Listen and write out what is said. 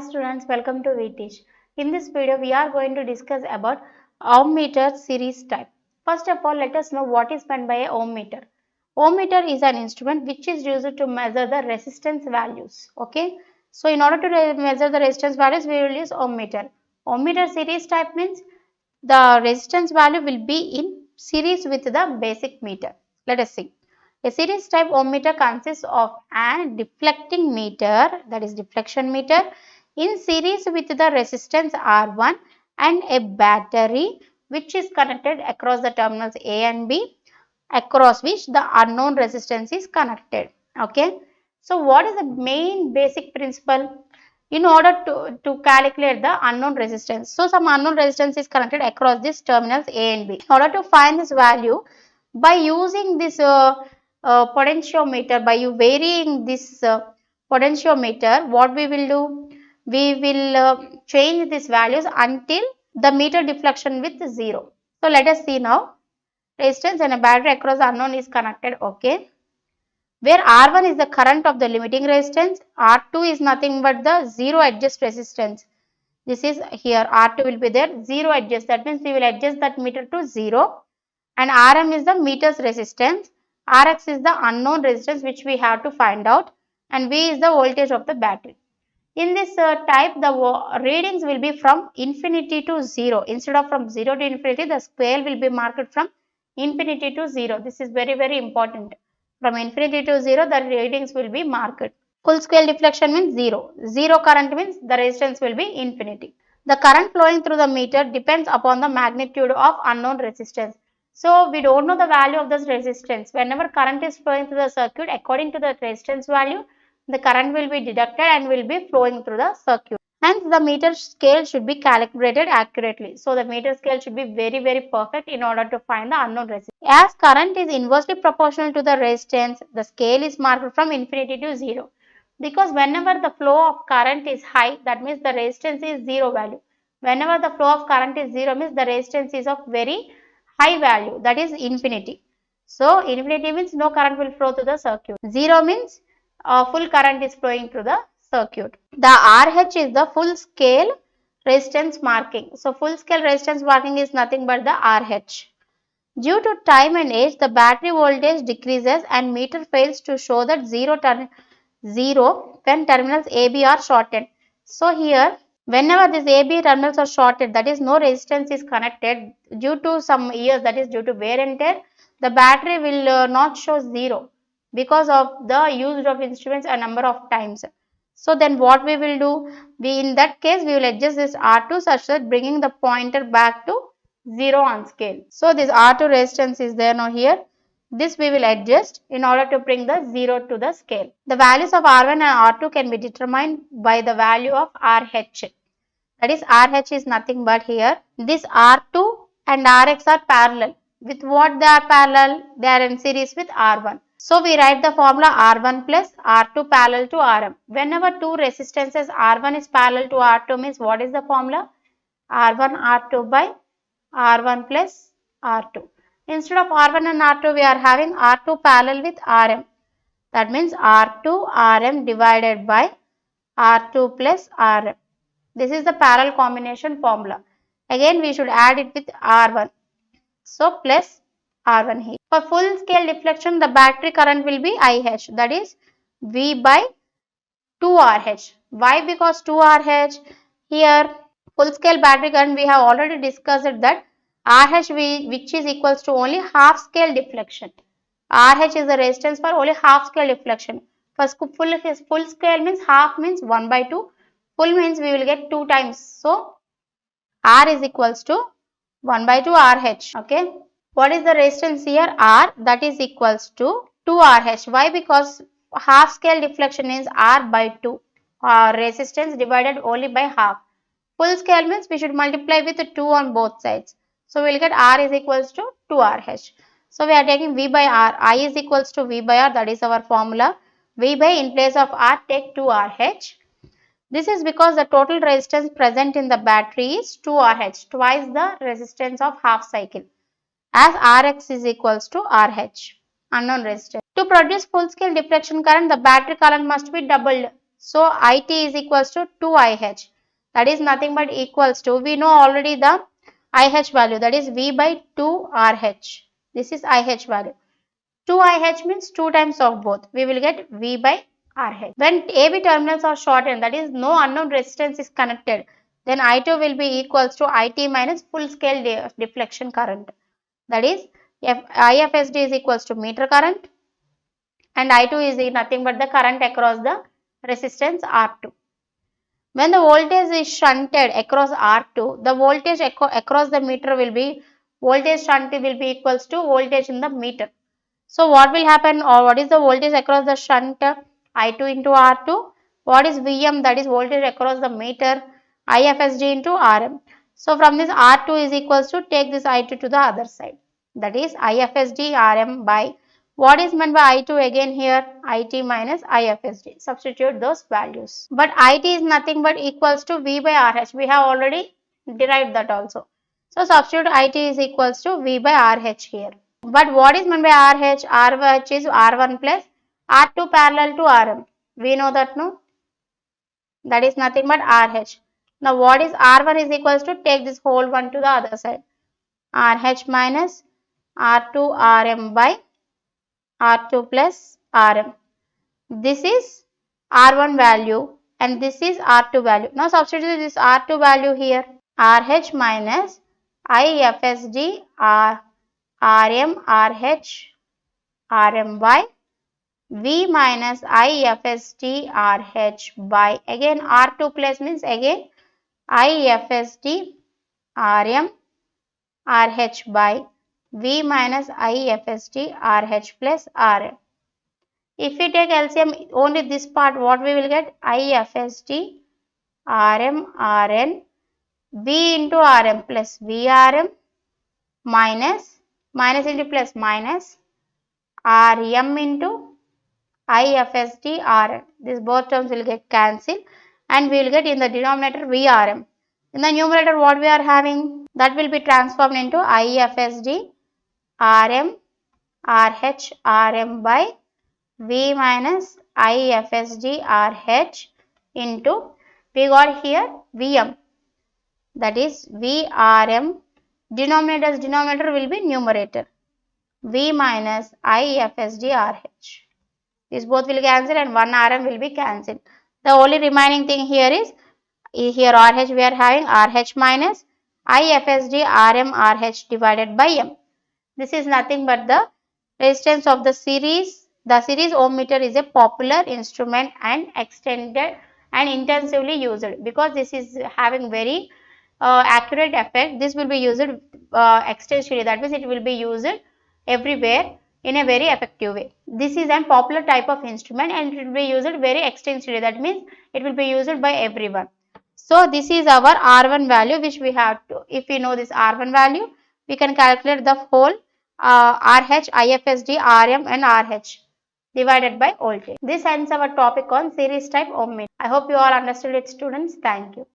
students, welcome to Veteach. In this video, we are going to discuss about Ohmmeters Series Type. First of all, let us know what is meant by a ohmmeter. Ohmmeter is an instrument which is used to measure the resistance values. Okay. So, in order to measure the resistance values, we will use ohmmeter. Ohmmeter series type means the resistance value will be in series with the basic meter. Let us see. A series type ohmmeter consists of a deflecting meter, that is deflection meter, in series with the resistance R1 and a battery which is connected across the terminals A and B, across which the unknown resistance is connected. Okay. So, what is the main basic principle? In order to calculate the unknown resistance. So, some unknown resistance is connected across these terminals A and B. In order to find this value, by using this potentiometer, by you varying this potentiometer, what we will do? We will change these values until the meter deflection with 0. So, let us see now. Resistance and a battery across the unknown is connected. Okay. Where R1 is the current of the limiting resistance, R2 is nothing but the zero adjust resistance. This is here, R2 will be there, zero adjust. That means we will adjust that meter to 0. And Rm is the meter's resistance. Rx is the unknown resistance which we have to find out. And V is the voltage of the battery. In this type, the readings will be from infinity to 0. Instead of from 0 to infinity, the scale will be marked from infinity to 0. This is very, very important. From infinity to 0, the readings will be marked. Full scale deflection means 0. 0 current means the resistance will be infinity. The current flowing through the meter depends upon the magnitude of unknown resistance. So, we don't know the value of this resistance. Whenever current is flowing through the circuit, according to the resistance value, the current will be deducted and will be flowing through the circuit. Hence, the meter scale should be calibrated accurately. So, the meter scale should be very, very perfect in order to find the unknown resistance. As current is inversely proportional to the resistance, the scale is marked from infinity to 0. Because whenever the flow of current is high, that means the resistance is 0 value. Whenever the flow of current is 0 means the resistance is of very high value, that is infinity. So, infinity means no current will flow through the circuit. 0 means full current is flowing through the circuit. The RH is the full scale resistance marking. So, full scale resistance marking is nothing but the RH. Due to time and age, the battery voltage decreases and meter fails to show that 0 when terminals AB are shorted. So, here whenever these AB terminals are shorted, that is no resistance is connected due to some years, that is due to wear and tear, the battery will not show 0 because of the use of instruments a number of times. So, then what we will do? In that case, we will adjust this R2 such that bringing the pointer back to 0 on scale. So, this R2 resistance is there now here. This we will adjust in order to bring the 0 to the scale. The values of R1 and R2 can be determined by the value of RH. That is, RH is nothing but here. This R2 and Rx are parallel. With what they are parallel? They are in series with R1. So, we write the formula R1 plus R2 parallel to Rm. Whenever two resistances R1 is parallel to R2 means what is the formula? R1 R2 by R1 plus R2. Instead of R1 and R2, we are having R2 parallel with Rm. That means R2 Rm divided by R2 plus Rm. This is the parallel combination formula. Again, we should add it with R1. So, plus R1 here. For full scale deflection, the battery current will be IH. That is V by 2RH. Why? Because 2RH here full scale battery current we have already discussed that RH which is equals to only half scale deflection. RH is the resistance for only half scale deflection. For full scale means half means 1 by 2. Full means we will get 2 times. So, R is equals to 1 by 2 RH. Okay. What is the resistance here? R, that is equals to 2 RH. Why? Because half scale deflection is R by 2. Resistance divided only by half. Full scale means we should multiply with 2 on both sides. So, we will get R is equals to 2 RH. So, we are taking V by R. I is equals to V by R, that is our formula. V by, in place of R, take 2 RH. This is because the total resistance present in the battery is 2 RH, twice the resistance of half cycle, as Rx is equals to RH, unknown resistance. To produce full scale deflection current, the battery current must be doubled. So IT is equals to 2IH. That is nothing but equals to, we know already the IH value, that is V by 2RH. This is IH value. 2IH means 2 times of both. We will get V by RH. When AB terminals are shortened, that is no unknown resistance is connected, then I2 will be equals to IT minus full scale deflection current. That is IFSD is equals to meter current and I2 is nothing but the current across the resistance R2. When the voltage is shunted across R2, the voltage across the meter will be, voltage shunted will be equals to voltage in the meter. So what will happen, or what is the voltage across the shunt? I2 into R2. What is Vm? That is voltage across the meter, IFSD into Rm. So from this R2 is equals to, take this I2 to the other side. That is IFSD Rm by, what is meant by I2 again here? IT minus IFSD. Substitute those values. But IT is nothing but equals to V by RH. We have already derived that also. So substitute IT is equals to V by RH here. But what is meant by RH? RH is R1 plus R2 parallel to Rm. We know that, no? That is nothing but RH. Now what is R1 is equals to, take this whole one to the other side. RH minus R2 Rm by R2 plus Rm. This is R1 value and this is R2 value. Now substitute this R2 value here. RH minus IFSD Rm RH Rm by V minus IFSD RH by, again R2 plus means again IFSD Rm RH by V minus IFSD RH plus Rm. If we take LCM only this part, what we will get? IFSD Rm Rn V into Rm plus Vrm minus into plus minus Rm into IFSD Rn. These both terms will get cancelled and we will get in the denominator Vrm. In the numerator what we are having? That will be transformed into IFSD Rm RH Rm by V minus IFSD RH into, we got here Vm, that is Vrm, denominator will be numerator, V minus IFSD RH. These both will cancel and one Rm will be cancelled. The only remaining thing here is, here RH we are having RH minus IFSD Rm RH divided by M. This is nothing but the resistance of the series. The series ohm meter is a popular instrument and extended and intensively used because this is having very accurate effect. This will be used extensively, that means it will be used everywhere in a very effective way. This is a popular type of instrument and it will be used very extensively, that means it will be used by everyone. So this is our R1 value which we have to, if we know this R1 value, we can calculate the whole RH, IFSD, Rm and RH divided by voltage. This ends our topic on series type ohm meter. I hope you all understood it, students. Thank you.